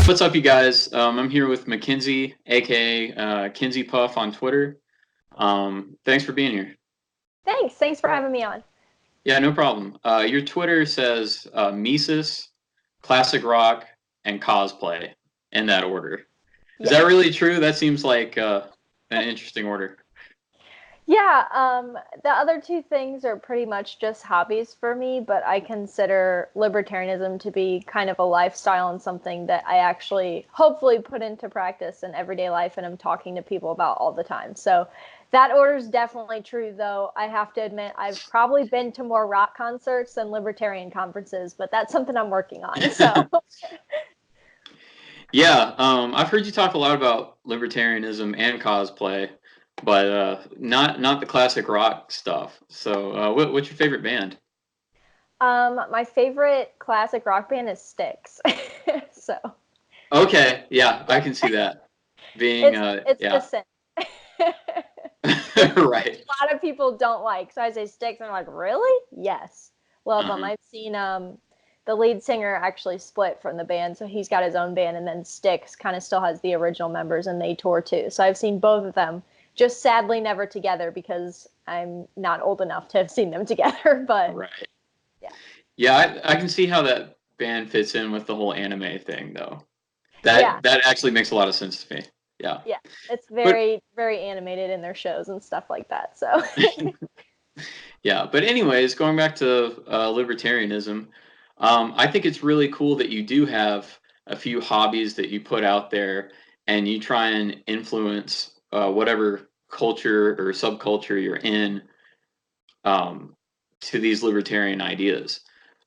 What's up, you guys? I'm here with Mackenzie, aka Kinsey Puff on Twitter. Thanks for being here. Thanks for having me on. Yeah, no problem. Your Twitter says Mises, classic rock, and cosplay in that order. Is that Yes. really true? That seems like an interesting order. Yeah, the other two things are pretty much just hobbies for me, but I consider libertarianism to be kind of a lifestyle and something that I actually hopefully put into practice in everyday life and I'm talking to people about all the time. So that order is definitely true, though. I have to admit, I've probably been to more rock concerts than libertarian conferences, but that's something I'm working on. So Yeah, I've heard you talk a lot about libertarianism and cosplay, but not the classic rock stuff. So, what's your favorite band? my favorite classic rock band is Styx. So Okay, yeah, I can see that being it's the yeah. same. Which Right. a lot of people don't like. So I say Styx, and I'm like, really? Yes, love them. Uh-huh. I've seen the lead singer actually split from the band, so he's got his own band, and then Styx kind of still has the original members, and they tour too. So I've seen both of them, just sadly never together because I'm not old enough to have seen them together. But Right. yeah, Yeah, I can see how that band fits in with the whole anime thing, though. yeah, That actually makes a lot of sense to me. Yeah. yeah. It's But very animated in their shows and stuff like that. So yeah, but anyways, going back to libertarianism, I think it's really cool that you do have a few hobbies that you put out there and you try and influence whatever culture or subculture you're in um, to these libertarian ideas.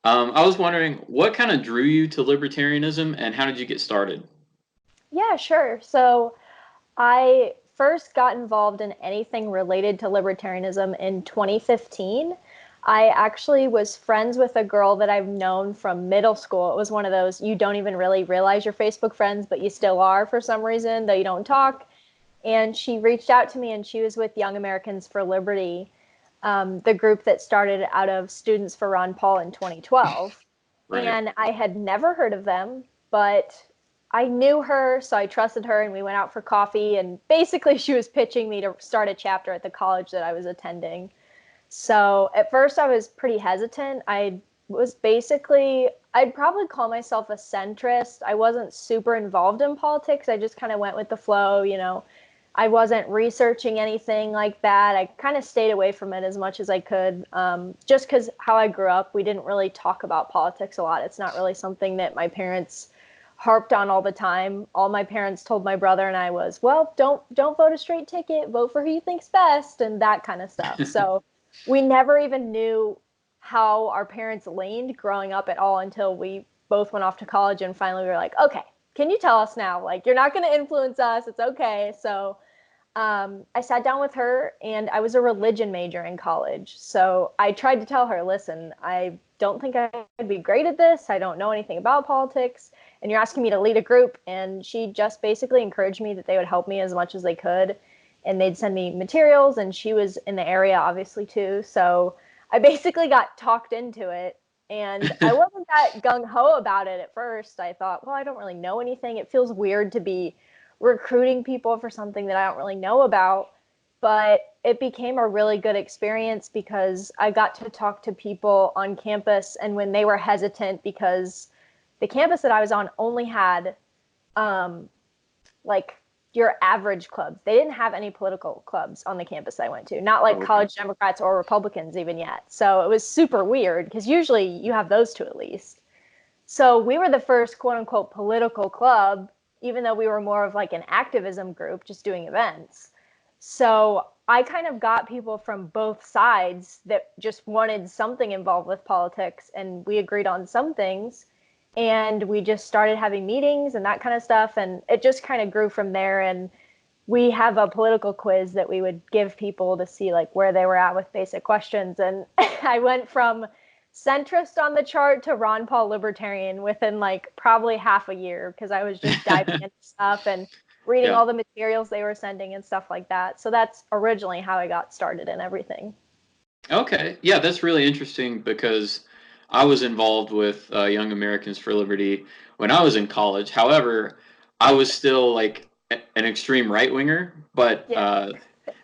I was wondering what kind of drew you to libertarianism and how did you get started? yeah, sure. So I first got involved in anything related to libertarianism in 2015. I actually was friends with a girl that I've known from middle school. It was one of those you don't even really realize you're Facebook friends, but you still are for some reason, though you don't talk. And she reached out to me and she was with Young Americans for Liberty, the group that started out of Students for Ron Paul in 2012. Right. And I had never heard of them, but I knew her, so I trusted her, and we went out for coffee. And basically, she was pitching me to start a chapter at the college that I was attending. So at first, I was pretty hesitant. I'd probably call myself a centrist. I wasn't super involved in politics. I just kind of went with the flow, you know. I wasn't researching anything like that. I kind of stayed away from it as much as I could, just because how I grew up, we didn't really talk about politics a lot. It's not really something that my parents harped on all the time. All my parents told my brother and I was, well, don't vote a straight ticket, vote for who you think's best, and that kind of stuff. So we never even knew how our parents leaned growing up at all until we both went off to college and finally we were like, okay, can you tell us now? Like, you're not going to influence us. It's okay. So I sat down with her and I was a religion major in college. So I tried to tell her, listen, I don't think I'd be great at this. I don't know anything about politics. And you're asking me to lead a group. And she just basically encouraged me that they would help me as much as they could. And they'd send me materials. And she was in the area, obviously, too. So I basically got talked into it. And I wasn't that gung ho about it at first. I thought, well, I don't really know anything. It feels weird to be recruiting people for something that I don't really know about. But it became a really good experience because I got to talk to people on campus, and when they were hesitant because the campus that I was on only had um, like your average clubs. They didn't have any political clubs on the campus I went to, not like Okay. college Democrats or Republicans even yet. So it was super weird because usually you have those two at least. So we were the first quote unquote political club, even though we were more of like an activism group just doing events. So I kind of got people from both sides that just wanted something involved with politics, and we agreed on some things. And we just started having meetings and that kind of stuff. And it just kind of grew from there. And we have a political quiz that we would give people to see like where they were at with basic questions. And I went from centrist on the chart to Ron Paul libertarian within like probably half a year because I was just diving into stuff and reading Yeah. all the materials they were sending and stuff like that. So that's originally how I got started in everything. Okay. Yeah, that's really interesting because I was involved with Young Americans for Liberty when I was in college. However, I was still like an extreme right winger, but Yeah.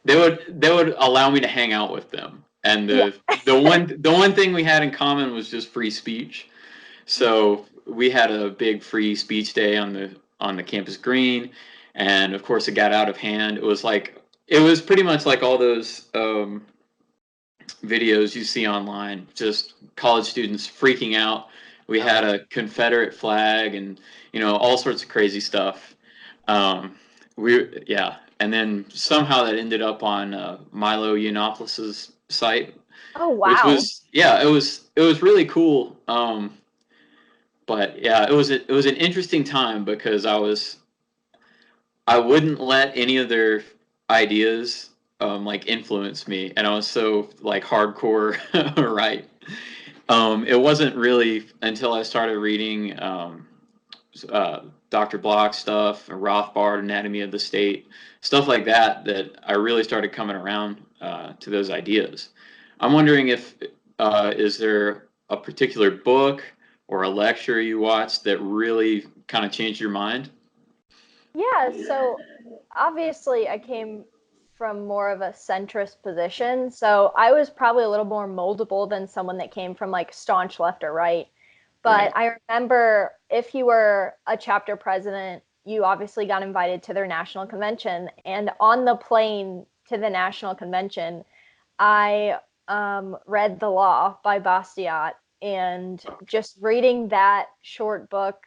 they would allow me to hang out with them. And Yeah. the one thing we had in common was just free speech. So we had a big free speech day on the campus green, and of course it got out of hand. It was pretty much like all those videos you see online, just college students freaking out. We had a Confederate flag and all sorts of crazy stuff. Um, yeah, and then somehow that ended up on Milo Yiannopoulos' site, Oh, which wow. was yeah, it was really cool. But yeah, it was an interesting time because I wouldn't let any of their ideas like influence me, and I was so like hardcore right. It wasn't really until I started reading uh, Dr. Block stuff, Rothbard, Anatomy of the State, stuff like that, that I really started coming around to those ideas. I'm wondering if is there a particular book or a lecture you watched that really kind of changed your mind? Yeah, so obviously I came from more of a centrist position, so I was probably a little more moldable than someone that came from like staunch left or right. But Right. I remember if you were a chapter president, you obviously got invited to their national convention. And on the plane to the national convention, I read The Law by Bastiat. And just reading that short book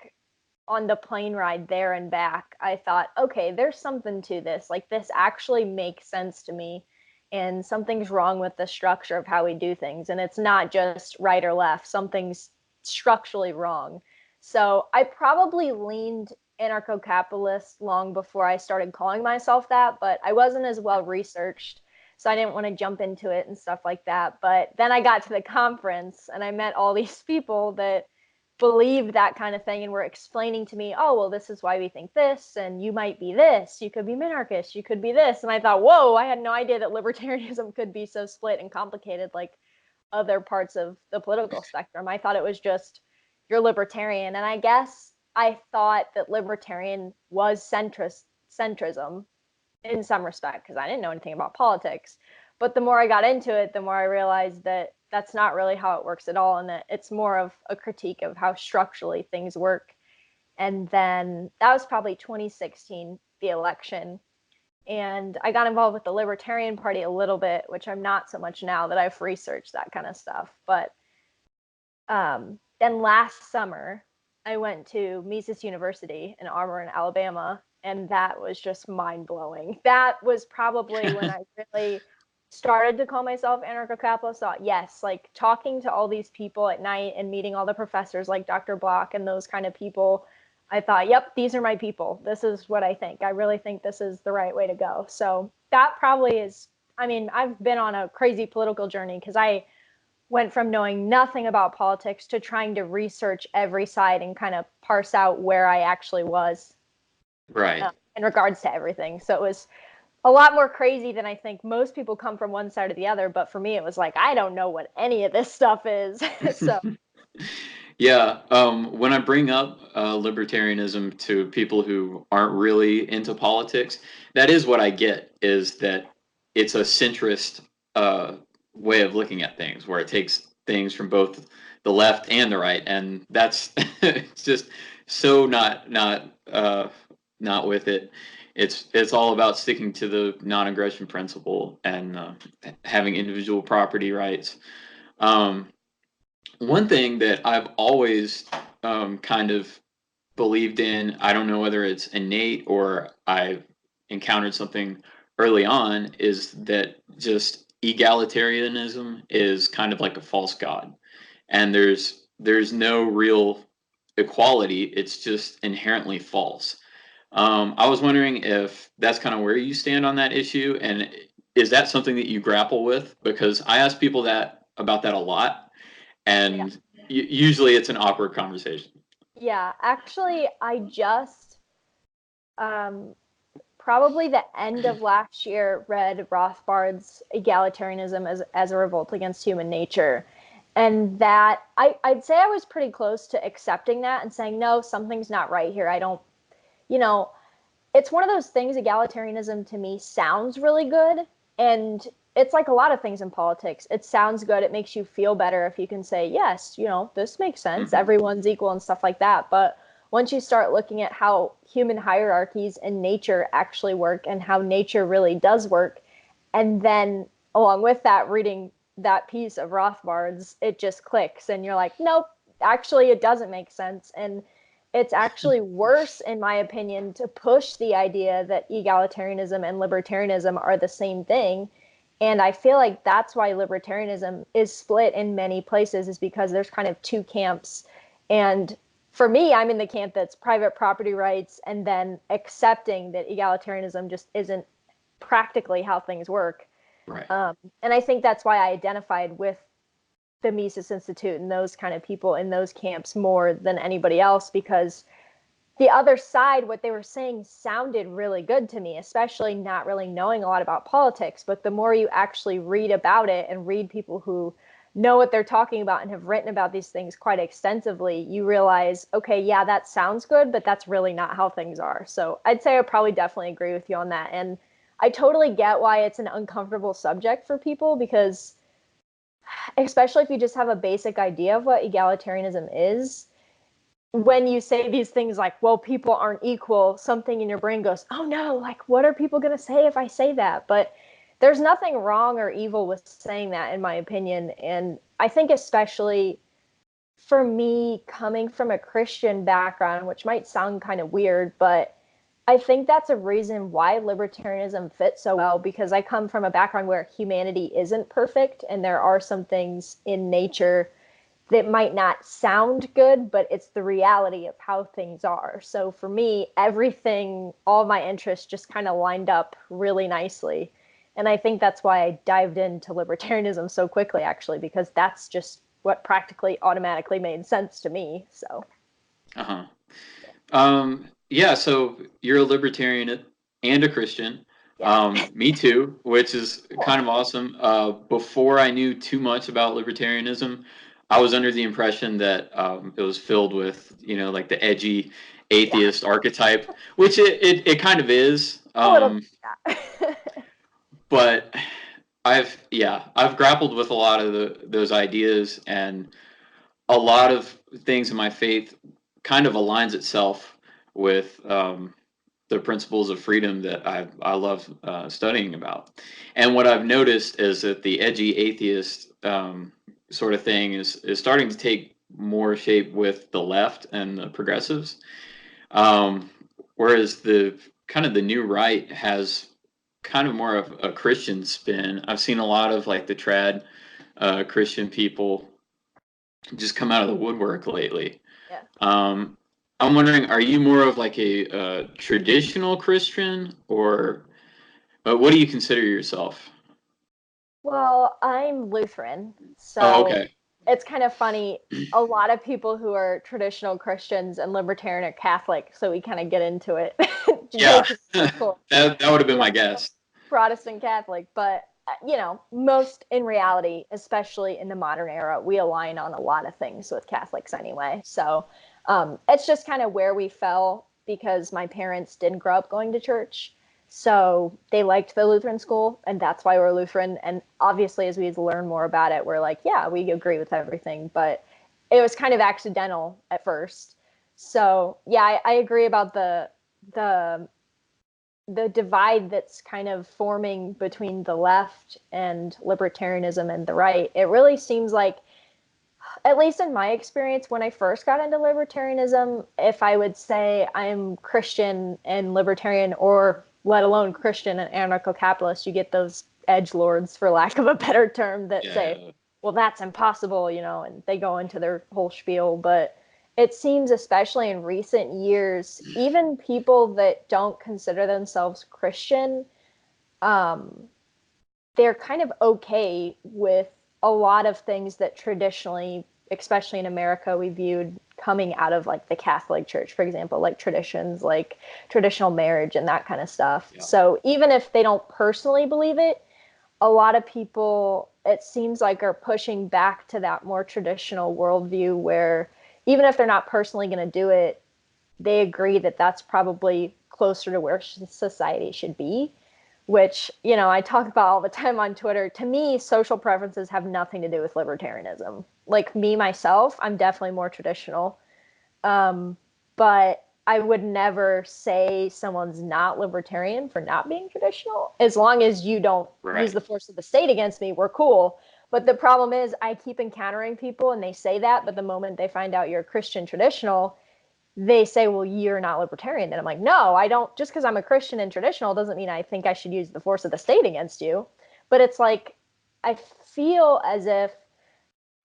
on the plane ride there and back, I thought, okay, there's something to this. Like, this actually makes sense to me. And something's wrong with the structure of how we do things. And it's not just right or left, something's structurally wrong. So I probably leaned anarcho capitalist long before I started calling myself that, but I wasn't as well researched. So I didn't want to jump into it and stuff like that. But then I got to the conference and I met all these people that believed that kind of thing and were explaining to me, oh, well, this is why we think this, and you might be this, you could be minarchist, you could be this. And I thought, whoa, I had no idea that libertarianism could be so split and complicated like other parts of the political spectrum. I thought it was just you're libertarian. And I guess I thought that libertarian was centrism in some respect because I didn't know anything about politics. But the more I got into it, the more I realized that that's not really how it works at all, and that it's more of a critique of how structurally things work. And then that was probably 2016, the election. And I got involved with the Libertarian Party a little bit, which I'm not so much now that I've researched that kind of stuff. But then last summer, I went to Mises University in Auburn, Alabama, and that was just mind blowing. That was probably when I really started to call myself anarcho-capitalist. Thought, yes, like talking to all these people at night and meeting all the professors like Dr. Block and those kind of people. I thought, yep, these are my people. This is what I think. I really think this is the right way to go. So that probably is, I mean, I've been on a crazy political journey because I went from knowing nothing about politics to trying to research every side and kind of parse out where I actually was Right. in regards to everything. So it was a lot more crazy than I think most people come from one side or the other. But for me, it was like, I don't know what any of this stuff is. So, Yeah, when I bring up libertarianism to people who aren't really into politics, that is what I get, is that it's a centrist uh, way of looking at things, where it takes things from both the left and the right, and that's it's just so not with it. It's all about sticking to the non-aggression principle and having individual property rights. Um, One thing that I've always kind of believed in, I don't know whether it's innate or I've encountered something early on, is that just egalitarianism is kind of like a false god. And there's no real equality, it's just inherently false. I was wondering if that's kind of where you stand on that issue, and is that something that you grapple with? Because I ask people that about that a lot, yeah. and usually it's an awkward conversation. Yeah. Actually, I just um, probably the end of last year read Rothbard's Egalitarianism as a Revolt Against Human Nature. And that I'd say I was pretty close to accepting that and saying, no, something's not right here. I don't, you know, it's one of those things. Egalitarianism to me sounds really good, and it's like a lot of things in politics. It sounds good. It makes you feel better if you can say, yes, this makes sense. Hmm. Everyone's equal and stuff like that. But once you start looking at how human hierarchies and nature actually work and how nature really does work, and then along with that, reading that piece of Rothbard's, it just clicks, and you're like, nope, actually, it doesn't make sense. And it's actually worse, in my opinion, to push the idea that egalitarianism and libertarianism are the same thing. And I feel like that's why libertarianism is split in many places, is because there's kind of two camps. And for me, I'm in the camp that's private property rights and then accepting that egalitarianism just isn't practically how things work. Right. And I think that's why I identified with the Mises Institute and those kind of people in those camps more than anybody else, because the other side, what they were saying sounded really good to me, especially not really knowing a lot about politics. But the more you actually read about it and read people who know what they're talking about and have written about these things quite extensively, you realize, okay, yeah, that sounds good, but that's really not how things are. So I'd say I probably definitely agree with you on that. And I totally get why it's an uncomfortable subject for people, because especially if you just have a basic idea of what egalitarianism is, when you say these things like, well, people aren't equal, something in your brain goes, oh no, like, what are people going to say if I say that? But there's nothing wrong or evil with saying that, in my opinion. And I think, especially for me, coming from a Christian background, which might sound kind of weird, but I think that's a reason why libertarianism fits so well, because I come from a background where humanity isn't perfect and there are some things in nature that might not sound good, but it's the reality of how things are. So for me, everything, all my interests just kind of lined up really nicely. And I think that's why I dived into libertarianism so quickly, actually, because that's just what practically automatically made sense to me. So, Uh-huh. Yeah, so you're a libertarian and a Christian. yeah. Me too, which is Cool. kind of awesome. Before I knew too much about libertarianism, I was under the impression that it was filled with, like the edgy Yeah. atheist archetype, which it kind of is. A little bit. Yeah. But I've grappled with a lot of those ideas, and a lot of things in my faith kind of aligns itself with the principles of freedom that I love studying about. And what I've noticed is that the edgy atheist sort of thing is starting to take more shape with the left and the progressives, um, whereas the kind of the new right has kind of more of a Christian spin. I've seen a lot of like the trad Christian people just come out of the woodwork lately. Yeah. Um, I'm wondering, are you more of like a traditional Christian, or what do you consider yourself? Well, I'm Lutheran, Oh, so okay. it's kind of funny. A lot of people who are traditional Christians and libertarian are Catholic, so we kind of get into it. Yeah, Jokes, that cool. that would have been Yeah, my so guess. Protestant Catholic, but most in reality, especially in the modern era, we align on a lot of things with Catholics anyway. So it's just kind of where we fell, because my parents didn't grow up going to church. So they liked the Lutheran school, and that's why we're Lutheran. And obviously, as we learn more about it, we're like, yeah, we agree with everything. But it was kind of accidental at first. So yeah, I agree about the the divide that's kind of forming between the left and libertarianism and the right. It really seems like, at least in my experience, when I first got into libertarianism, if I would say I'm Christian and libertarian, or let alone Christian and anarcho-capitalist, you get those edge lords, for lack of a better term, that say, Yeah. well, that's impossible, and they go into their whole spiel. But it seems, especially in recent years, even people that don't consider themselves Christian, um, they're kind of okay with a lot of things that traditionally, especially in America, we viewed coming out of like the Catholic Church, for example, like traditions like traditional marriage and that kind of stuff. Yeah. So even if they don't personally believe it, a lot of people it seems like are pushing back to that more traditional worldview where even if they're not personally going to do it, they agree that that's probably closer to where society should be, which, I talk about all the time on Twitter. To me, social preferences have nothing to do with libertarianism. Like me, myself, I'm definitely more traditional. But I would never say someone's not libertarian for not being traditional. As long as you don't use Right. the force of the state against me, we're cool. But the problem is, I keep encountering people and they say that, but the moment they find out you're a Christian traditional, they say, well, you're not libertarian. And I'm like, no, I don't. Just because I'm a Christian and traditional doesn't mean I think I should use the force of the state against you. But it's like, I feel as if,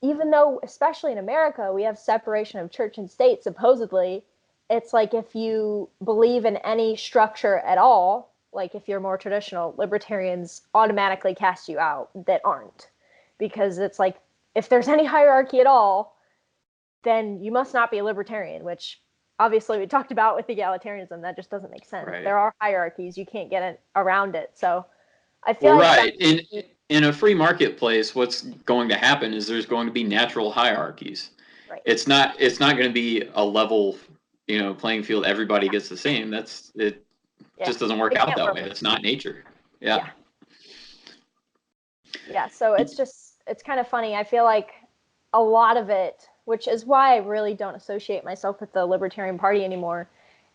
even though, especially in America, we have separation of church and state, supposedly, it's like if you believe in any structure at all, like if you're more traditional, libertarians automatically cast you out that aren't. Because it's like, if there's any hierarchy at all, then you must not be a libertarian, which obviously we talked about with egalitarianism. That just doesn't make sense. Right. There are hierarchies, you can't get it around it. So I feel Well, like that. right. In a free marketplace, what's going to happen is there's going to be natural hierarchies. Right. It's not going to be a level, playing field. Everybody gets the same. That's it. Yeah. Just doesn't work It out can't that work. way. That's not nature. Yeah. Yeah. Yeah, so it's kind of funny. I feel like a lot of it, which is why I really don't associate myself with the Libertarian Party anymore,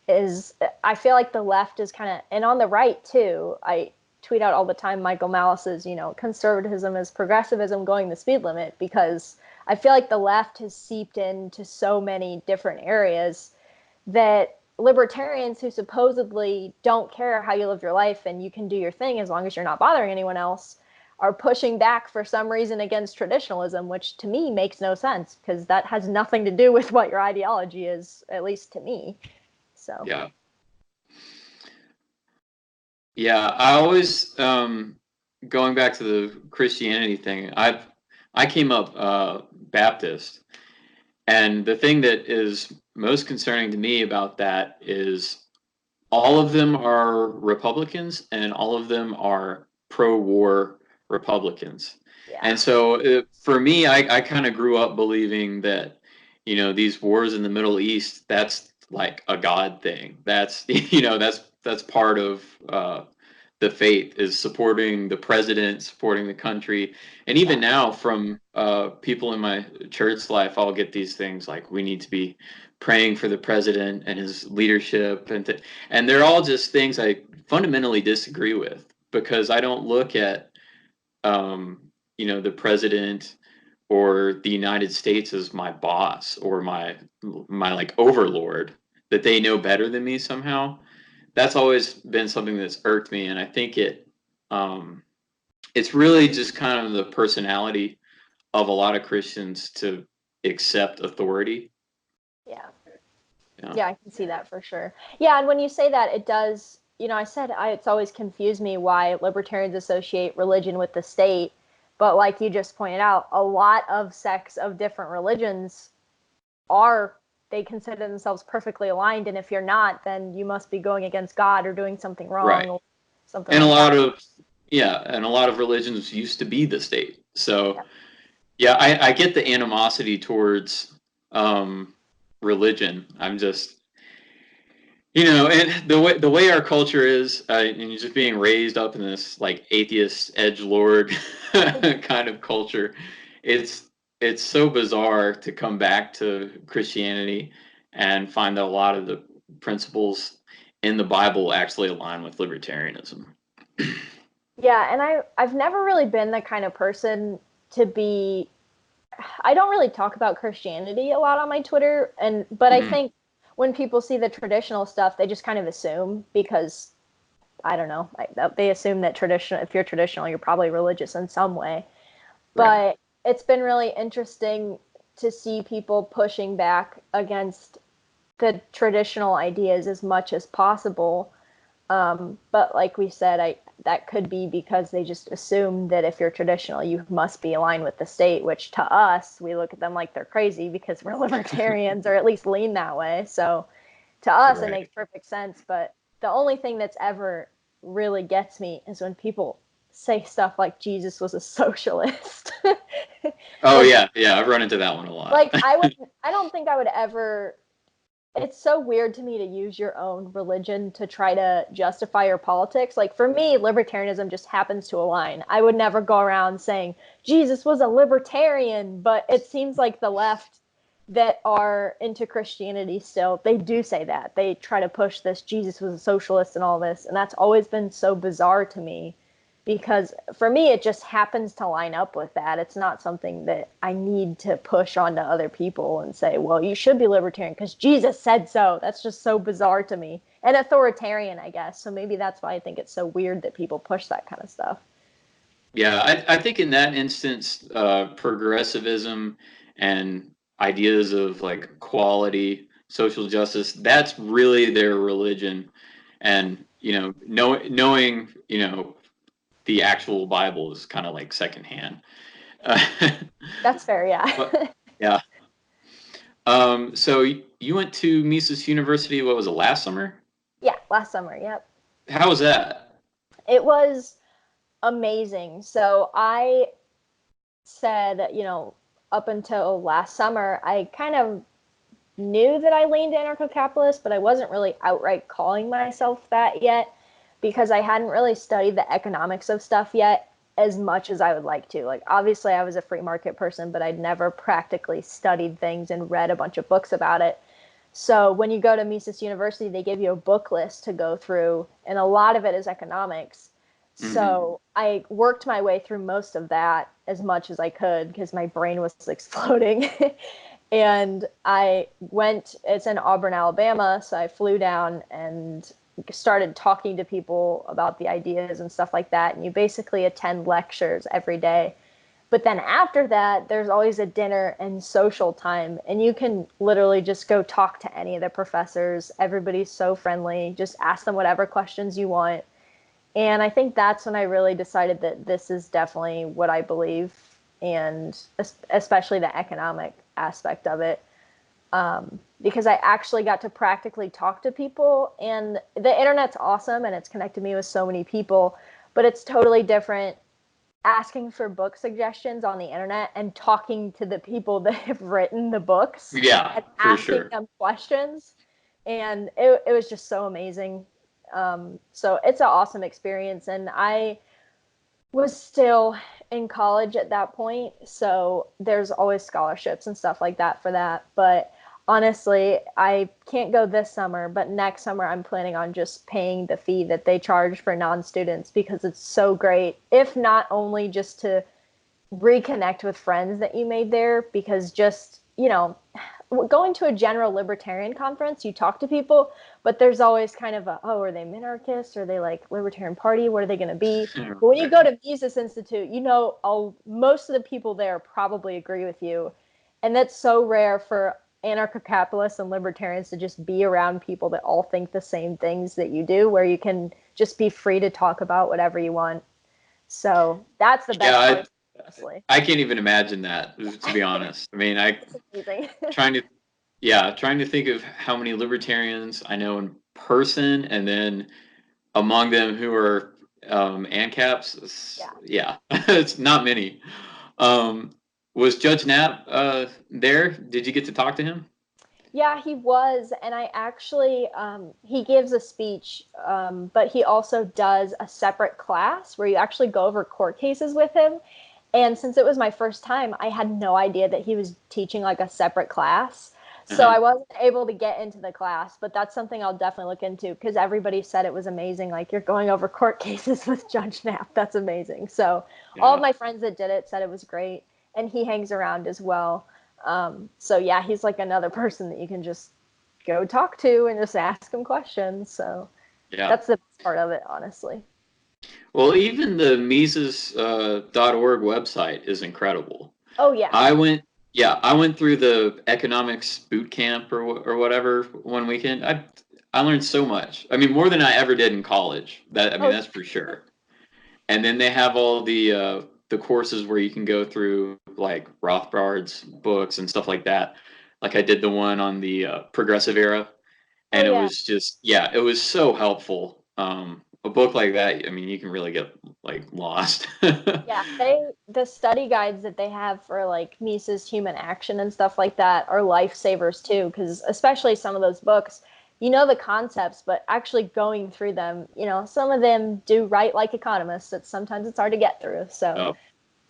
is I feel like the left is kind of, and on the right too. I tweet out all the time Michael Malice's, conservatism is progressivism going the speed limit, because I feel like the left has seeped into so many different areas that libertarians who supposedly don't care how you live your life and you can do your thing as long as you're not bothering anyone else are pushing back for some reason against traditionalism, which to me makes no sense because that has nothing to do with what your ideology is, at least to me. So, Yeah. Yeah. I always, going back to the Christianity thing, I came up Baptist, and the thing that is most concerning to me about that is all of them are Republicans and all of them are pro-war Republicans. yeah. And so for me, I kind of grew up believing that, these wars in the Middle East, that's like a God thing. That's, that's part of the faith, is supporting the president, supporting the country. And even Yeah. now from people in my church life, I'll get these things like, we need to be praying for the president and his leadership, and they're all just things I fundamentally disagree with, because I don't look at the president or the United States as my boss or my like overlord, that they know better than me somehow. That's always been something that's irked me, and I think um, it's really just kind of the personality of a lot of Christians to accept authority. Yeah. Yeah. Yeah, I can see that for sure. Yeah, and when you say that, it does, I said it's always confused me why libertarians associate religion with the state. But like you just pointed out, a lot of sects of different religions are, they consider themselves perfectly aligned. And if you're not, then you must be going against God or doing something Right. wrong or something And a like lot that. of yeah, and a lot of religions used to be the state. Yeah. So yeah, I get the animosity towards um, religion. I'm just, and the way our culture is, and just being raised up in this like atheist edge lord kind of culture, it's it's so bizarre to come back to Christianity and find that a lot of the principles in the Bible actually align with libertarianism. Yeah, and I've never really been the kind of person to be, I don't really talk about Christianity a lot on my Twitter, but I Mhm. think when people see the traditional stuff, they just kind of assume, because I don't know, they assume that if you're traditional, you're probably religious in some way. Right. But it's been really interesting to see people pushing back against the traditional ideas as much as possible. But like we said, that could be because they just assume that if you're traditional, you must be aligned with the state, which to us, we look at them like they're crazy because we're libertarians or at least lean that way. So to us, it Right. makes perfect sense. But the only thing that's ever really gets me is when people say stuff like Jesus was a socialist. Oh Like yeah, yeah, I've run into that one a lot. like I don't think I would ever. It's so weird to me to use your own religion to try to justify your politics. Like for me, libertarianism just happens to align. I would never go around saying Jesus was a libertarian, but it seems like the left that are into Christianity still, they do say that. They try to push this Jesus was a socialist and all this, and that's always been so bizarre to me because for me it just happens to line up with that. It's not something that I need to push onto other people and say, well, you should be libertarian because Jesus said so. That's just so bizarre to me and authoritarian, I guess. So maybe that's why I think it's so weird that people push that kind of stuff. Yeah, I think in that instance, progressivism and ideas of like equality, social justice, that's really their religion. And, knowing, the actual Bible is kind of like secondhand. Uh, That's fair, but yeah. yeah. So you went to Mises University, what was it, last summer? Yeah, last summer, yep. How was that? It was amazing. So I said, up until last summer, I kind of knew that I leaned anarcho-capitalist, but I wasn't really outright calling myself that yet because I hadn't really studied the economics of stuff yet as much as I would like to. Like obviously I was a free market person, but I'd never practically studied things and read a bunch of books about it. So when you go to Mises University, they give you a book list to go through, and a lot of it is economics. Hmm. So I worked my way through most of that as much as I could because my brain was exploding. And I went, it's in Auburn, Alabama. So I flew down and started talking to people about the ideas and stuff like that. And you basically attend lectures every day. But then after that, there's always a dinner and social time. And you can literally just go talk to any of the professors. Everybody's so friendly. Just ask them whatever questions you want. And I think that's when I really decided that this is definitely what I believe, and especially the economic aspect of it. Because I actually got to practically talk to people, and the internet's awesome and it's connected me with so many people, but it's totally different asking for book suggestions on the internet and talking to the people that have written the books Yeah, and for asking sure. them questions. And it was just so amazing. So it's an awesome experience. And I was still in college at that point. So there's always scholarships and stuff like that for that. But honestly, I can't go this summer, but next summer I'm planning on just paying the fee that they charge for non students because it's so great. If not only just to reconnect with friends that you made there, because just, going to a general libertarian conference, you talk to people, but there's always kind of a, oh, are they minarchists? Are they like libertarian party? What are they going to be? But when you go Right. to Mises Institute, most of the people there probably agree with you. And that's so rare for anarcho-capitalists and libertarians to just be around people that all think the same things that you do, where you can just be free to talk about whatever you want. So that's the Yeah, best part, honestly. I can't even imagine that, to be honest. I mean, It's amazing. trying to, yeah, trying to think of how many libertarians I know in person, and then among them who are ANCAPs, Yeah. yeah, it's not many. Um, was Judge Knapp there? Did you get to talk to him? Yeah, he was, and I actually he gives a speech, but he also does a separate class where you actually go over court cases with him. And since it was my first time, I had no idea that he was teaching like a separate class. So Uh-huh. I wasn't able to get into the class, but that's something I'll definitely look into because everybody said it was amazing. Like you're going over court cases with Judge Knapp. That's amazing. So all of Yeah. my friends that did it said it was great, and he hangs around as well. So yeah, he's like another person that you can just go talk to and just ask him questions. So Yeah. that's the best part of it, honestly. Well, even the Mises .org website is incredible. Oh yeah. I went, yeah, I went through the economics boot camp or whatever one weekend. I learned so much. I mean, more than I ever did in college. That I mean, Oh that's for sure. And then they have all the courses where you can go through like Rothbard's books and stuff like that. Like I did the one on the progressive era, oh and it yeah. was just, yeah, it was so helpful. a book like that, I mean, you can really get like lost. Yeah, the study guides that they have for like Mises Human Action and stuff like that are lifesavers too, because especially some of those books, you know the concepts, but actually going through them, some of them do write like economists. Sometimes it's hard to get through. So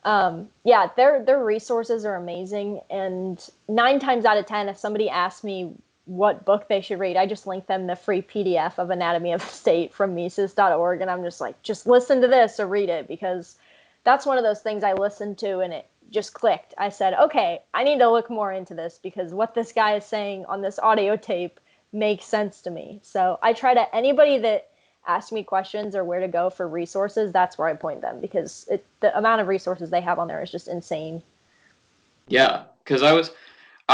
Oh, yeah, their resources are amazing. And 9 times out of 10, if somebody asks me what book they should read, I just link them the free PDF of Anatomy of the State from Mises.org, and I'm just like, just listen to this or read it, because that's one of those things I listened to and it just clicked. I said, okay, I need to look more into this because what this guy is saying on this audio tape makes sense to me. So I try to anybody that ask me questions or where to go for resources, that's where I point them, because the amount of resources they have on there is just insane. yeah, because I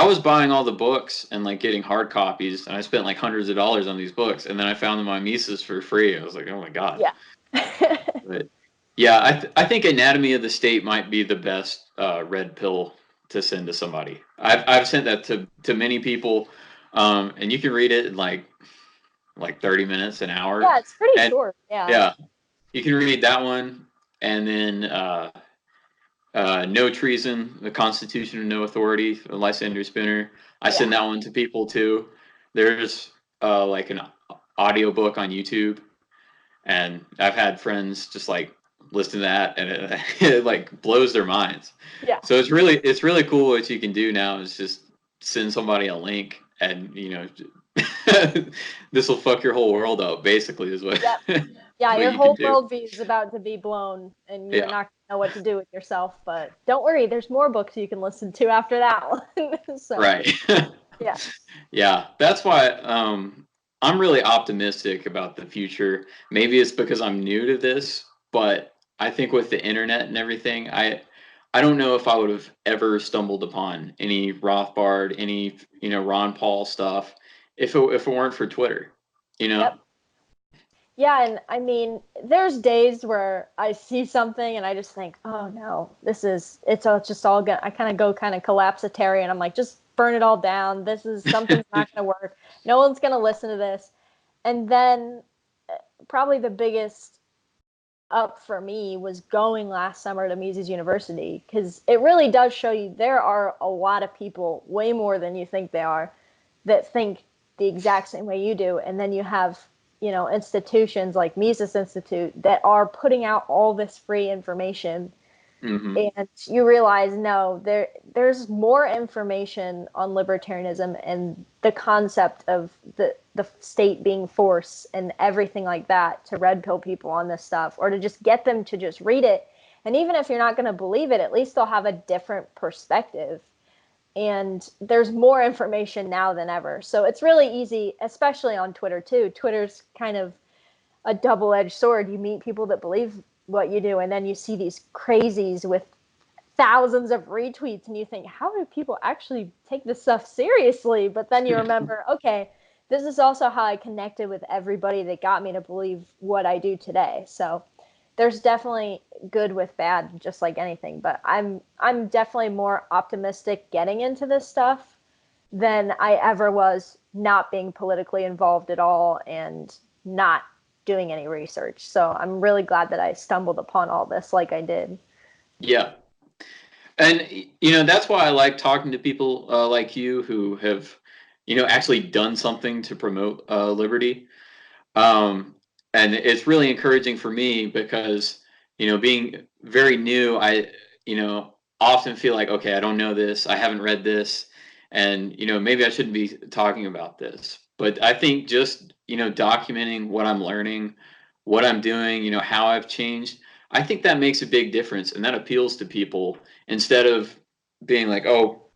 was buying all the books and like getting hard copies, and I spent like hundreds of dollars on these books, and then I found them on Mises for free. I was like, oh my God. Yeah. But yeah, I think Anatomy of the State might be the best red pill to send to somebody. I've sent that to many people, and you can read it in like 30 minutes, an hour, Yeah, it's pretty and short. Yeah. yeah, you can read that one, and then No Treason, The Constitution of No Authority, Lysander Spinner. I Yeah. send that one to people too. There's like an audiobook on YouTube, and I've had friends just like listen to that, and it like blows their minds. Yeah. So it's really cool what you can do now is just send somebody a link, and this will fuck your whole world up. Basically, is what Yep. Yeah, what your you can whole do. worldview is about to be blown and you're Yeah, not gonna know what to do with yourself. But don't worry, there's more books you can listen to after that one. So right. yeah. Yeah, that's why I'm really optimistic about the future. Maybe it's because I'm new to this, but I think with the internet and everything, I don't know if I would have ever stumbled upon any Rothbard, any Ron Paul stuff if it weren't for Twitter. You know? Yep. Yeah, and I mean, there's days where I see something and I just think, oh no, it's just all gonna. I kind of go kind of collapsitarian. I'm like, just burn it all down. Something's not gonna work. No one's gonna listen to this. And then probably the biggest up for me was going last summer to Mises University, because it really does show you there are a lot of people, way more than you think they are, that think the exact same way you do. And then you have, institutions like Mises Institute that are putting out all this free information, Hmm. and you realize no, there's more information on libertarianism and the concept of the state being force and everything like that to red pill people on this stuff, or to just get them to just read it. And even if you're not going to believe it, at least they'll have a different perspective. And there's more information now than ever, so it's really easy, especially on Twitter too. Twitter's kind of a double-edged sword. You meet people that believe what you do, and then you see these crazies with thousands of retweets, and you think, how do people actually take this stuff seriously? But then you remember, okay, this is also how I connected with everybody that got me to believe what I do today. So there's definitely good with bad, just like anything. But I'm definitely more optimistic getting into this stuff than I ever was not being politically involved at all and not doing any research. So I'm really glad that I stumbled upon all this like I did. Yeah. And that's why I like talking to people like you who have actually done something to promote liberty. Um, and it's really encouraging for me because, being very new, I, often feel like, okay, I don't know this, I haven't read this, and, maybe I shouldn't be talking about this. But I think just, documenting what I'm learning, what I'm doing, how I've changed, I think that makes a big difference and that appeals to people instead of being like, oh,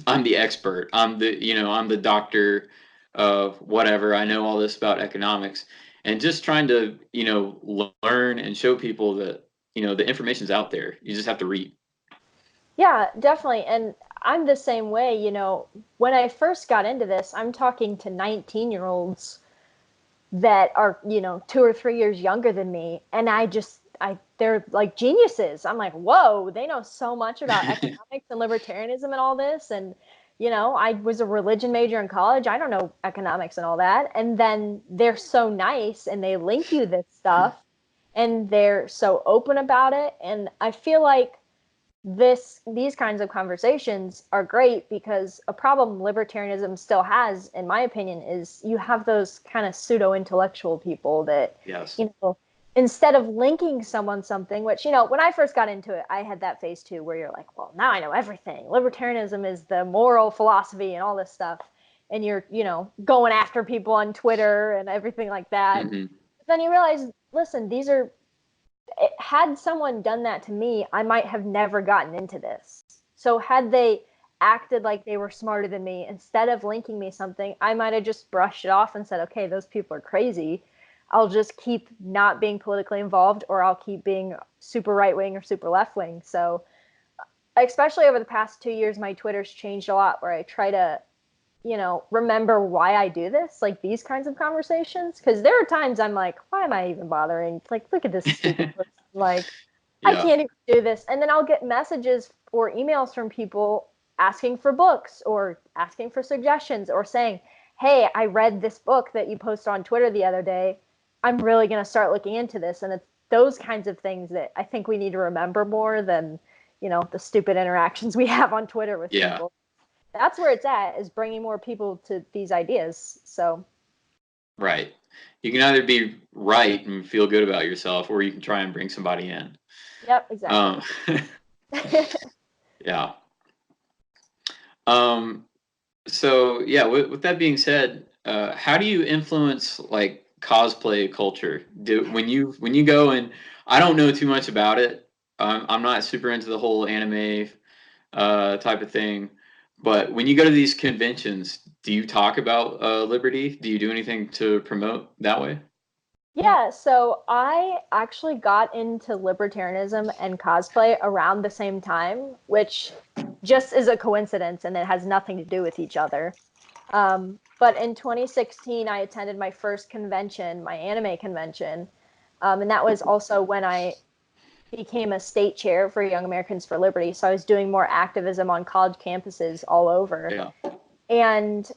I'm the expert, I'm the doctor of whatever, I know all this about economics, and just trying to learn and show people that the information's out there, you just have to read. Yeah, definitely. And I'm the same way. When I first got into this, I'm talking to 19-year-olds that are, 2 or 3 years younger than me. And they're like geniuses. I'm like, whoa, they know so much about economics and libertarianism and all this. And I was a religion major in college. I don't know economics and all that. And then they're so nice and they link you this stuff and they're so open about it. And I feel like these kinds of conversations are great because a problem libertarianism still has, in my opinion, is you have those kind of pseudo intellectual people that, Yes. you know, instead of linking someone something, which, when I first got into it, I had that phase too, where you're like, well, now I know everything. Libertarianism is the moral philosophy and all this stuff. And you're, going after people on Twitter and everything like that. Hmm. But then you realize, listen, had someone done that to me, I might have never gotten into this. So had they acted like they were smarter than me, instead of linking me something, I might have just brushed it off and said, okay, those people are crazy. I'll just keep not being politically involved, or I'll keep being super right wing or super left wing. So, especially over the past 2 years, my Twitter's changed a lot where I try to, remember why I do this, like these kinds of conversations. Because there are times I'm like, why am I even bothering? Like, look at this stupid person. Like, I Yeah. can't even do this. And then I'll get messages or emails from people asking for books or asking for suggestions or saying, hey, I read this book that you posted on Twitter the other day. I'm really going to start looking into this. And it's those kinds of things that I think we need to remember more than, the stupid interactions we have on Twitter with Yeah. people. That's where it's at, is bringing more people to these ideas. So, Right. You can either be right and feel good about yourself, or you can try and bring somebody in. yep, exactly. Um, yeah. Um, so yeah, with that being said, how do you influence like cosplay culture? When you go and I don't know too much about it. I'm not super into the whole anime type of thing. But when you go to these conventions, do you talk about liberty? Do you do anything to promote that way? Yeah, so I actually got into libertarianism and cosplay around the same time, which just is a coincidence and it has nothing to do with each other. But in 2016, I attended my first convention, my anime convention. And that was also when I became a state chair for Young Americans for Liberty. So I was doing more activism on college campuses all over. Yeah. And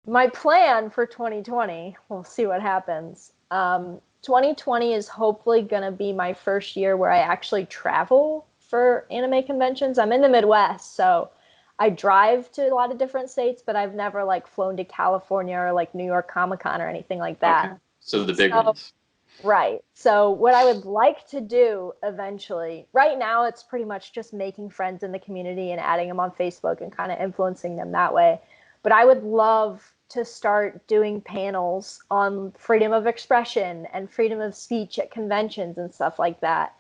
my plan for 2020, we'll see what happens. 2020 is hopefully going to be my first year where I actually travel for anime conventions. I'm in the Midwest, so I drive to a lot of different states, but I've never like flown to California or like New York Comic Con or anything like Okay. that. So the big So, ones. right. So, what I would like to do eventually, right now, it's pretty much just making friends in the community and adding them on Facebook and kind of influencing them that way. But I would love to start doing panels on freedom of expression and freedom of speech at conventions and stuff like that. Mhm.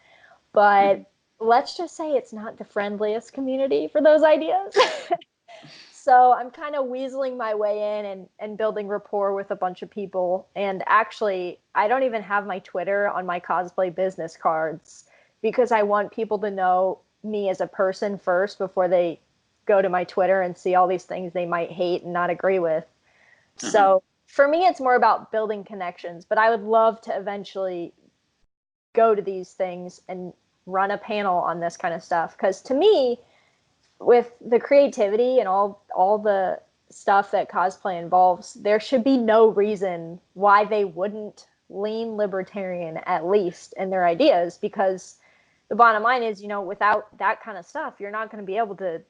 But let's just say it's not the friendliest community for those ideas. So I'm kind of weaseling my way in and building rapport with a bunch of people. And actually, I don't even have my Twitter on my cosplay business cards because I want people to know me as a person first before they go to my Twitter and see all these things they might hate and not agree with. Uh-huh. So for me, it's more about building connections, but I would love to eventually go to these things and run a panel on this kind of stuff. Because to me, with the creativity and all the stuff that cosplay involves, there should be no reason why they wouldn't lean libertarian at least in their ideas, because the bottom line is, without that kind of stuff, you're not going to be able to.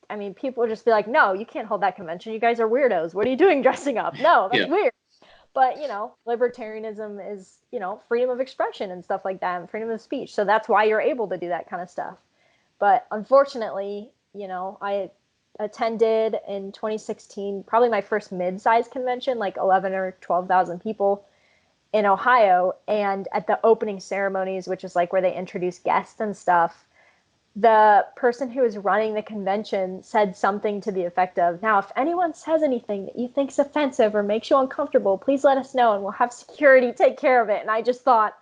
I mean, people would just be like, no, you can't hold that convention. You guys are weirdos. What are you doing dressing up? No, that's Yeah. weird. But, libertarianism is, freedom of expression and stuff like that, and freedom of speech. So that's why you're able to do that kind of stuff. But unfortunately, I attended in 2016, probably my first mid-sized convention, like 11 or 12,000 people in Ohio. And at the opening ceremonies, which is like where they introduce guests and stuff, the person who was running the convention said something to the effect of, now, if anyone says anything that you think's offensive or makes you uncomfortable, please let us know and we'll have security take care of it. And I just thought,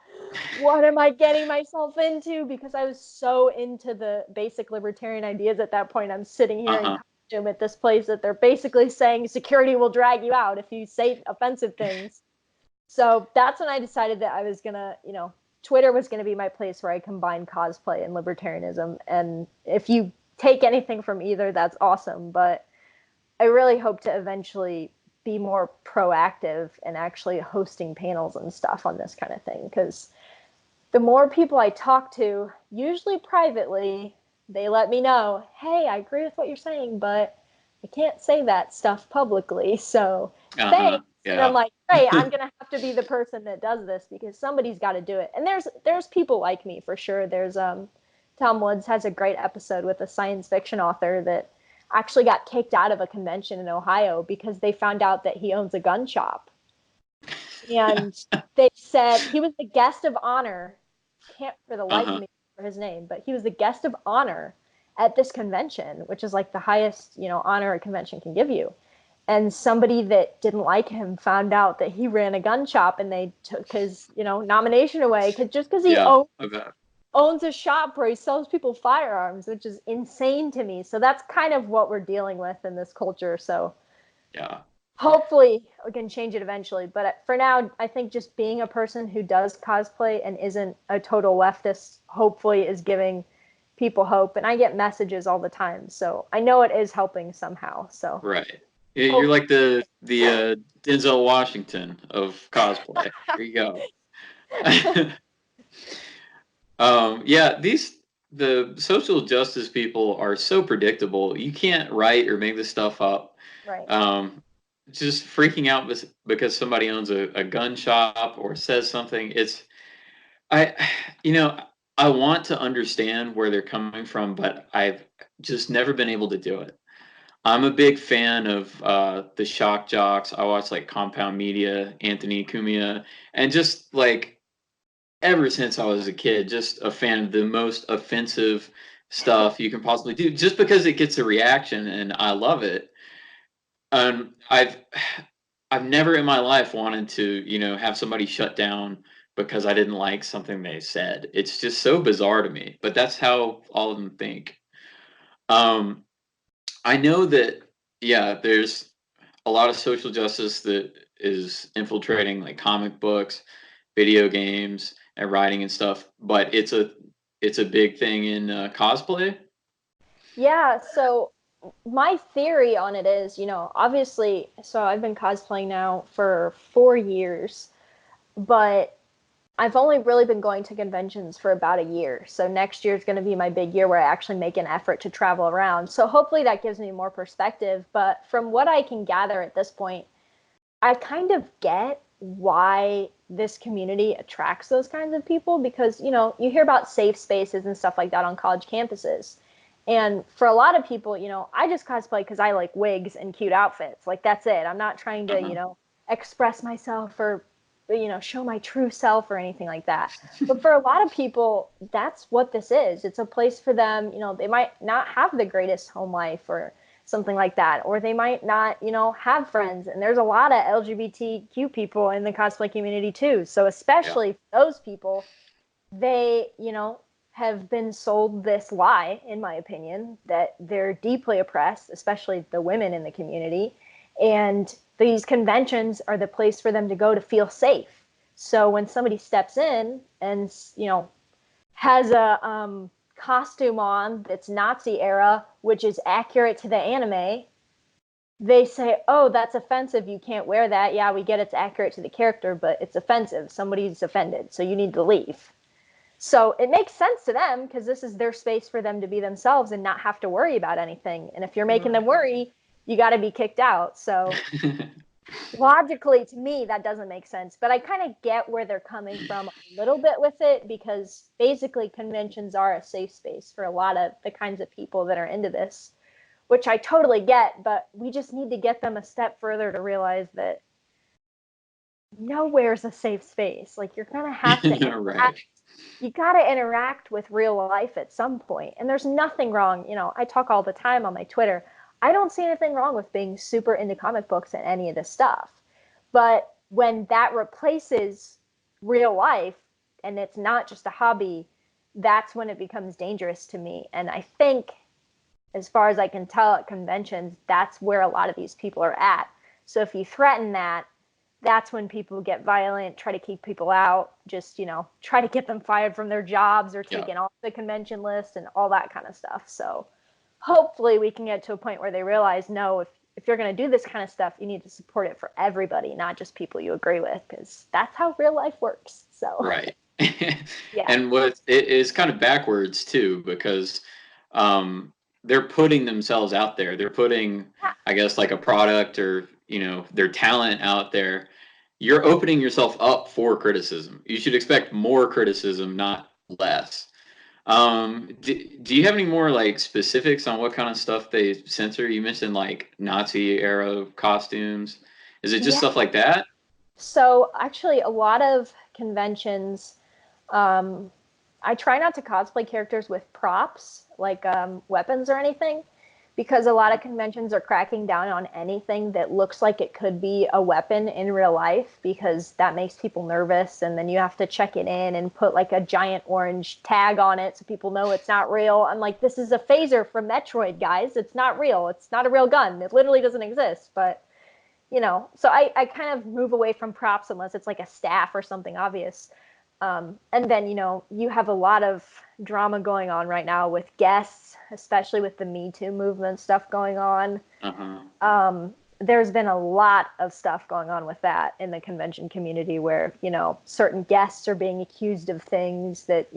what am I getting myself into? Because I was so into the basic libertarian ideas at that point. I'm sitting here in Uh-huh. costume at this place that they're basically saying security will drag you out if you say offensive things. So that's when I decided that I was gonna, Twitter was gonna be my place where I combine cosplay and libertarianism. And if you take anything from either, that's awesome. But I really hope to eventually be more proactive and actually hosting panels and stuff on this kind of thing, because the more people I talk to, usually privately, they let me know, hey, I agree with what you're saying, but I can't say that stuff publicly. So Uh-huh. thanks. And I'm Yeah. like, great, I'm gonna have to be the person that does this because somebody's got to do it. And there's people like me for sure. There's Tom Woods has a great episode with a science fiction author that actually got kicked out of a convention in Ohio because they found out that he owns a gun shop. And they said he was the guest of honor. Can't for the life of Uh-huh. me remember his name, but he was the guest of honor at this convention, which is like the highest, honor a convention can give you. And somebody that didn't like him found out that he ran a gun shop, and they took his, nomination away just because he Yeah, I bet. owns a shop where he sells people firearms, which is insane to me. So that's kind of what we're dealing with in this culture. So Yeah. hopefully we can change it eventually, but for now I think just being a person who does cosplay and isn't a total leftist hopefully is giving people hope, and I get messages all the time, so I know it is helping somehow. So Right. Yeah, you're hopefully. like the Denzel Washington of cosplay. There you go. Yeah, the social justice people are so predictable. You can't write or make this stuff up. Right. Um, just freaking out because somebody owns a gun shop or says something. I, you know, I want to understand where they're coming from, but I've just never been able to do it. I'm a big fan of the shock jocks. I watch like Compound Media, Anthony Cumia, and just like ever since I was a kid, just a fan of the most offensive stuff you can possibly do, just because it gets a reaction and I love it. Um, I've I've never in my life wanted to, have somebody shut down because I didn't like something they said. It's just so bizarre to me, but that's how all of them think. Um, I know that, yeah, there's a lot of social justice that is infiltrating like comic books, video games, and writing and stuff, but it's a big thing in cosplay. Yeah, so my theory on it is, obviously, so I've been cosplaying now for 4 years, but I've only really been going to conventions for about a year. So next year is going to be my big year where I actually make an effort to travel around. So hopefully that gives me more perspective. But from what I can gather at this point, I kind of get why this community attracts those kinds of people because, you hear about safe spaces and stuff like that on college campuses. And for a lot of people, I just cosplay because I like wigs and cute outfits. Like, that's it. I'm not trying to, Uh-huh. express myself or, show my true self or anything like that. But for a lot of people, that's what this is. It's a place for them. They might not have the greatest home life or something like that, or they might not, have friends. And there's a lot of LGBTQ people in the cosplay community too. So Yeah. especially for those people, they, have been sold this lie, in my opinion, that they're deeply oppressed, especially the women in the community. And these conventions are the place for them to go to feel safe. So when somebody steps in and, has a costume on that's Nazi era, which is accurate to the anime, they say, oh, that's offensive. You can't wear that. Yeah, we get it's accurate to the character, but it's offensive. Somebody's offended. So you need to leave. So it makes sense to them because this is their space for them to be themselves and not have to worry about anything. And if you're making them Right. worry, you got to be kicked out. So logically, to me, that doesn't make sense. But I kind of get where they're coming from a little bit with it because basically conventions are a safe space for a lot of the kinds of people that are into this, which I totally get. But we just need to get them a step further to realize that nowhere's a safe space. Like, you're going to have to Right. interact. You got to interact with real life at some point. And there's nothing wrong. I talk all the time on my Twitter. I don't see anything wrong with being super into comic books and any of this stuff. But when that replaces real life and it's not just a hobby, that's when it becomes dangerous to me. And I think, as far as I can tell at conventions, that's where a lot of these people are at. So if you threaten that, that's when people get violent, try to keep people out, just, try to get them fired from their jobs or Yeah. taken off the convention list and all that kind of stuff. So hopefully we can get to a point where they realize, no, if if you're going to do this kind of stuff, you need to support it for everybody, not just people you agree with, because that's how real life works. So, Right. yeah. And what it is kind of backwards too, because um, they're putting themselves out there. They're putting, Yeah. I guess, like a product or, their talent out there. You're opening yourself up for criticism. You should expect more criticism, not less. Do you have any more like specifics on what kind of stuff they censor? You mentioned like Nazi era costumes. Is it just Yeah. stuff like that? So, actually, a lot of conventions, um, I try not to cosplay characters with props, like weapons or anything, because a lot of conventions are cracking down on anything that looks like it could be a weapon in real life, because that makes people nervous. And then you have to check it in and put like a giant orange tag on it so people know it's not real. I'm like, this is a phaser from Metroid, guys. It's not real. It's not a real gun. It literally doesn't exist. But so I kind of move away from props unless it's like a staff or something obvious. And then, you have a lot of drama going on right now with guests, especially with the Me Too movement stuff going on. Uh-huh. There's been a lot of stuff going on with that in the convention community where, certain guests are being accused of things that,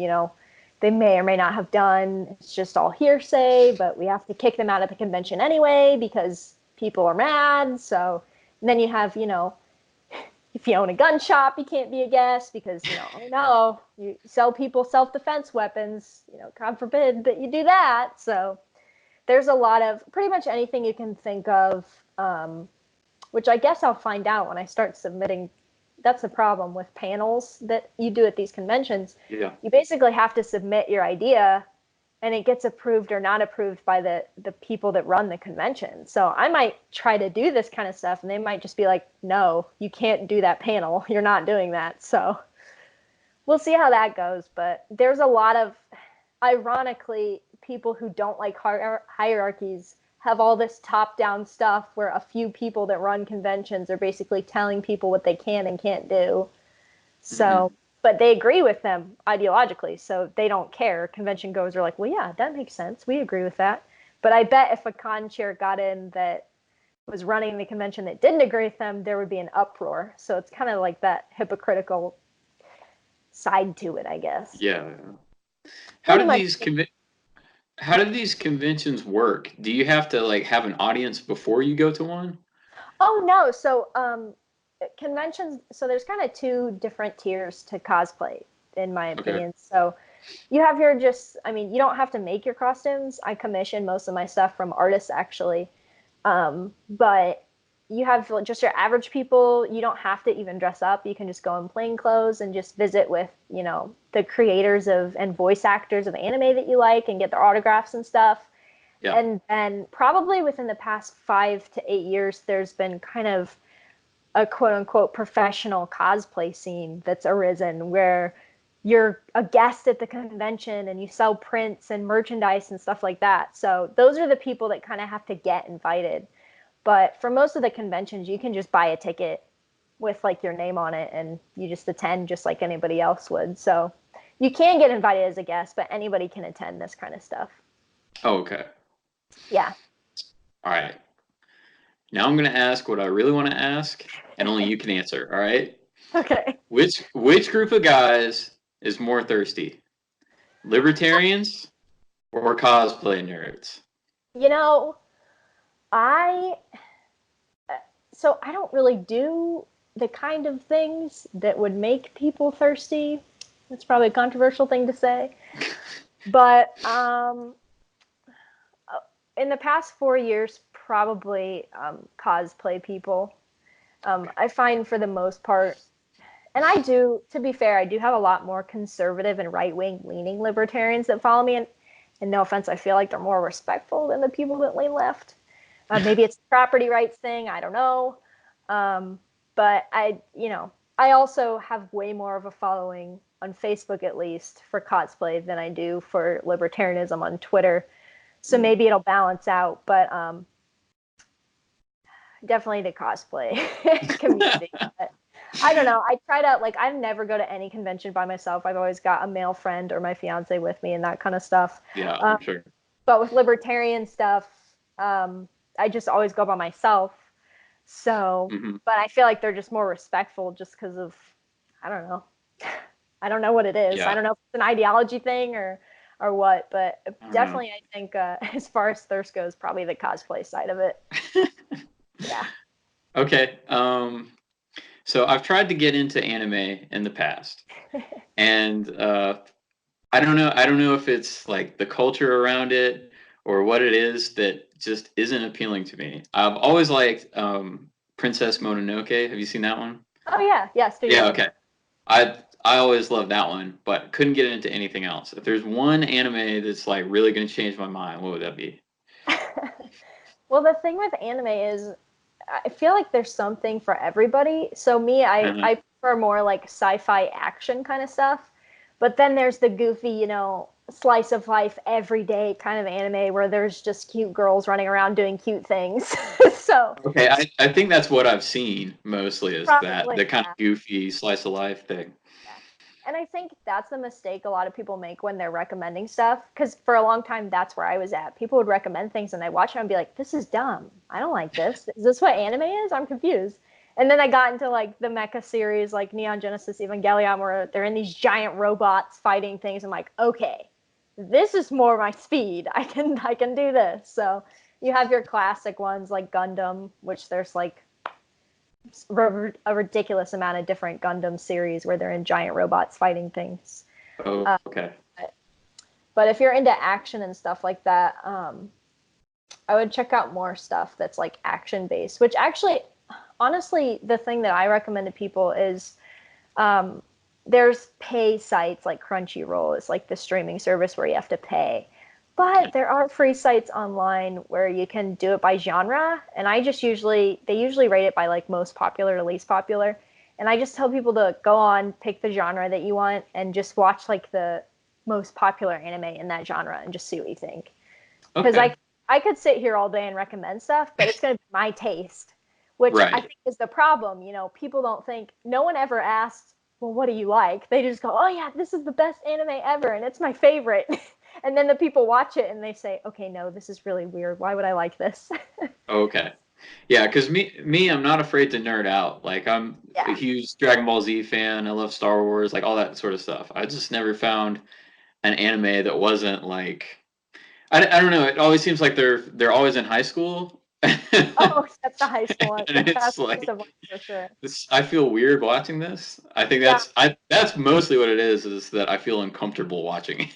they may or may not have done. It's just all hearsay, but we have to kick them out of the convention anyway because people are mad. So and then you have, if you own a gun shop, you can't be a guest because, oh no, you sell people self-defense weapons, God forbid that you do that. So there's a lot of pretty much anything you can think of, which I guess I'll find out when I start submitting. That's the problem with panels that you do at these conventions. Yeah. You basically have to submit your idea and it gets approved or not approved by the people that run the convention. So I might try to do this kind of stuff and they might just be like, no, you can't do that panel. You're not doing that. So we'll see how that goes. But there's a lot of, ironically, people who don't like hierarchies have all this top down stuff where a few people that run conventions are basically telling people what they can and can't do. Hmm. So, but they agree with them ideologically, so they don't care. Convention goers are like, well, yeah, that makes sense. We agree with that. But I bet if a con chair got in that was running the convention that didn't agree with them, there would be an uproar. So it's kind of like that hypocritical side to it, I guess. Yeah. How Pretty did much. these conventions work? Do you have to like have an audience before you go to one? Oh no. So conventions. So there's kind of two different tiers to cosplay, in my Okay. opinion. So you have your just. I mean, you don't have to make your costumes. I commission most of my stuff from artists actually. But you have just your average people. You don't have to even dress up. You can just go in plain clothes and just visit with, the creators of and voice actors of anime that you like and get their autographs and stuff. Yeah. And then probably within the past 5 to 8 years, there's been kind of a quote unquote professional cosplay scene that's arisen where you're a guest at the convention and you sell prints and merchandise and stuff like that. So those are the people that kind of have to get invited. But for most of the conventions, you can just buy a ticket with like your name on it and you just attend just like anybody else would. So you can get invited as a guest, but anybody can attend this kind of stuff. Oh, okay. Yeah. All right. Now I'm gonna ask what I really want to ask, and only you can answer. All right. Okay. Which group of guys is more thirsty? Libertarians or cosplay nerds? You know, I so I don't really do the kind of things that would make people thirsty. That's probably a controversial thing to say. But in the past 4 years, probably cosplay people. I find for the most part, and I do, to be fair, I do have a lot more conservative and right wing leaning libertarians that follow me. And no offense, I feel like they're more respectful than the people that lean left. Maybe it's the property rights thing. I don't know. Um, but I also have way more of a following on Facebook, at least for cosplay, than I do for libertarianism on Twitter. So Mm. maybe it'll balance out. But definitely the cosplay community. But I don't know. I try to like I never go to any convention by myself. I've always got a male friend or my fiance with me and that kind of stuff. Yeah, Um, I'm sure. but with libertarian stuff, I just always go by myself. So, Hmm. but I feel like they're just more respectful just because of, I don't know. I don't know what it is. I Yeah, don't know if it's an ideology thing or what, but I don't know. definitely I think as far as thirst goes, probably the cosplay side of it. Yeah. Okay. So I've tried to get into anime in the past, and I don't know. I don't know if it's like the culture around it or what it is that just isn't appealing to me. I've always liked Princess Mononoke. Have you seen that one? Oh yeah, yeah, Studio Yeah. Ghibli. Okay. I always loved that one, but couldn't get into anything else. If there's one anime that's like really going to change my mind, what would that be? Well, the thing with anime is I feel like there's something for everybody. So me, Uh-huh. I prefer more like sci-fi action kind of stuff. But then there's the goofy, slice of life everyday kind of anime where there's just cute girls running around doing cute things. So Okay, I think that's what I've seen mostly is that probably, the kind yeah. of goofy slice of life thing. Yeah. And I think that's the mistake a lot of people make when they're recommending stuff. Because for a long time, that's where I was at. People would recommend things, and I watch them and be like, "This is dumb. I don't like this. Is this what anime is? I'm confused." And then I got into like the mecha series, like Neon Genesis Evangelion, where they're in these giant robots fighting things. I'm like, okay, this is more my speed. I can do this. So you have your classic ones like Gundam, which there's like a ridiculous amount of different Gundam series where they're in giant robots fighting things. Oh, Uh, okay. but if you're into action and stuff like that, I would check out more stuff that's like action based. Which actually, honestly, the thing that I recommend to people is um, there's pay sites like Crunchyroll is like the streaming service where you have to pay. Yeah. But there are free sites online where you can do it by genre, and they usually rate it by like most popular to least popular. And I just tell people to go on, pick the genre that you want, and just watch like the most popular anime in that genre and just see what you think. Because Okay. I could sit here all day and recommend stuff, but it's going to be my taste, which I Right. think is the problem. People don't think, no one ever asks, well, what do you like? They just go, oh, yeah, this is the best anime ever, and it's my favorite. And then the people watch it and they say, okay, no, this is really weird. Why would I like this? Okay. Yeah, because me, I'm not afraid to nerd out. Like I'm a Yeah. huge Dragon Ball Z fan. I love Star Wars, like all that sort of stuff. I just never found an anime that wasn't like I don't know. It always seems like they're always in high school, Oh, except the high school one. Yeah, and it's that's most like of one for sure. this. I feel weird watching this. I think Yeah. that's mostly what it is that I feel uncomfortable watching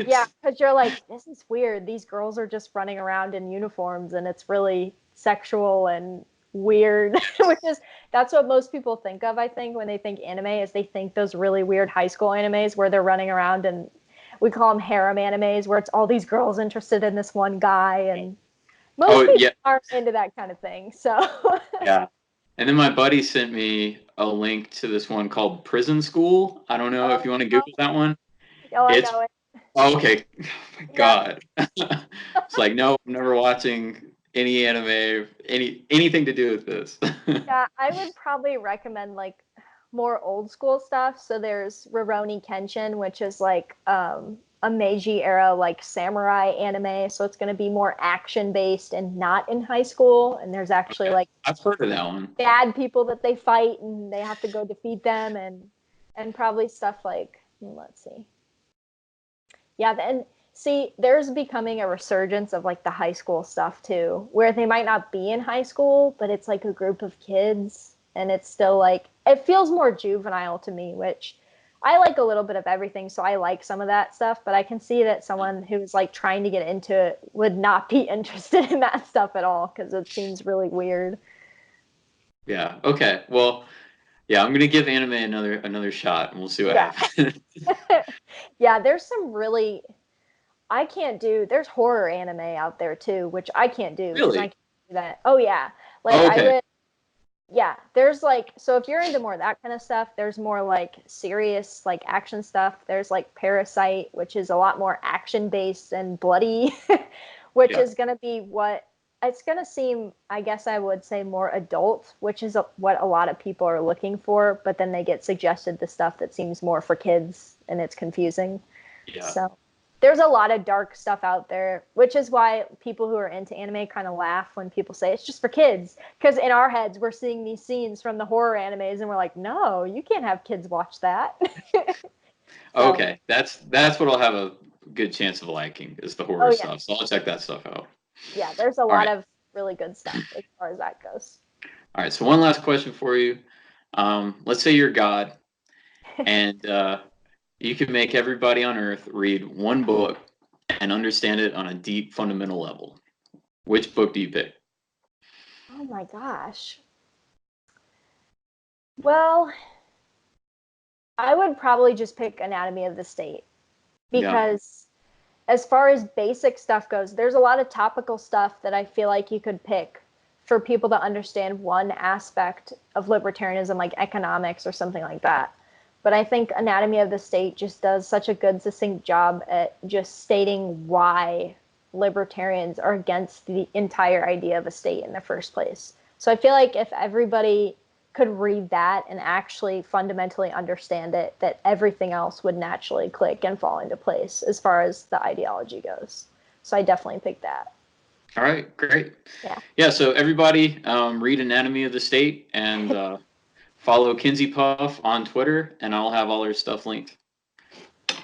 Yeah, it. because you're like, this is weird. These girls are just running around in uniforms and it's really sexual and weird, which is that's what most people think of, I think, when they think anime, is they think those really weird high school animes where they're running around and we call them harem animes where it's all these girls interested in this one guy and most Oh people yeah, aren't into that kind of thing. So yeah. And then my buddy sent me a link to this one called Prison School. I don't know if oh, you want to Google that one. oh, I It's know it. oh, okay. Oh my Yeah. God. It's like no, I'm never watching any anime, anything to do with this. Yeah, I would probably recommend like more old school stuff. So there's Rurouni Kenshin, which is like a Meiji era like samurai anime. So it's going to be more action based and not in high school. And there's actually Okay, like I've heard of that one. bad people that they fight and they have to go defeat them and probably stuff like let's see. Yeah, and see, there's becoming a resurgence of like the high school stuff too, where they might not be in high school, but it's like a group of kids, and it's still like it feels more juvenile to me, which I like a little bit of everything, so I like some of that stuff, but I can see that someone who's like trying to get into it would not be interested in that stuff at all because it seems really weird. Yeah. Okay. Well, yeah, I'm gonna give anime another shot, and we'll see what Yeah. happens. Yeah, there's some really I can't do. There's horror anime out there too, which I can't do because I Really? can't do that. Oh yeah, like Oh, I okay. would. Yeah, there's like so if you're into more of that kind of stuff, there's more like serious like action stuff. There's like Parasite, which is a lot more action based and bloody, which Yeah. is gonna be what it's gonna seem. I guess I would say more adult, which is what a lot of people are looking for. But then they get suggested the stuff that seems more for kids, and it's confusing. Yeah. So. there's a lot of dark stuff out there, which is why people who are into anime kind of laugh when people say it's just for kids. Because in our heads, we're seeing these scenes from the horror animes, and we're like, no, you can't have kids watch that. So, Okay, that's what I'll have a good chance of liking is the oh horror yeah, stuff. So I'll check that stuff out. yeah, there's a All lot right, of really good stuff as far as that goes. all right. So one last question for you. Let's say you're God, and you can make everybody on Earth read one book and understand it on a deep, fundamental level. Which book do you pick? Oh my gosh. Well, I would probably just pick Anatomy of the State Yeah. because as far as basic stuff goes, there's a lot of topical stuff that I feel like you could pick for people to understand one aspect of libertarianism, like economics or something like that. But I think Anatomy of the State just does such a good, succinct job at just stating why libertarians are against the entire idea of a state in the first place. So I feel like if everybody could read that and actually fundamentally understand it, that everything else would naturally click and fall into place as far as the ideology goes. So I definitely pick that. All right, great. Yeah. Yeah, so everybody read Anatomy of the State and follow Kinsey Puff on Twitter, and I'll have all her stuff linked.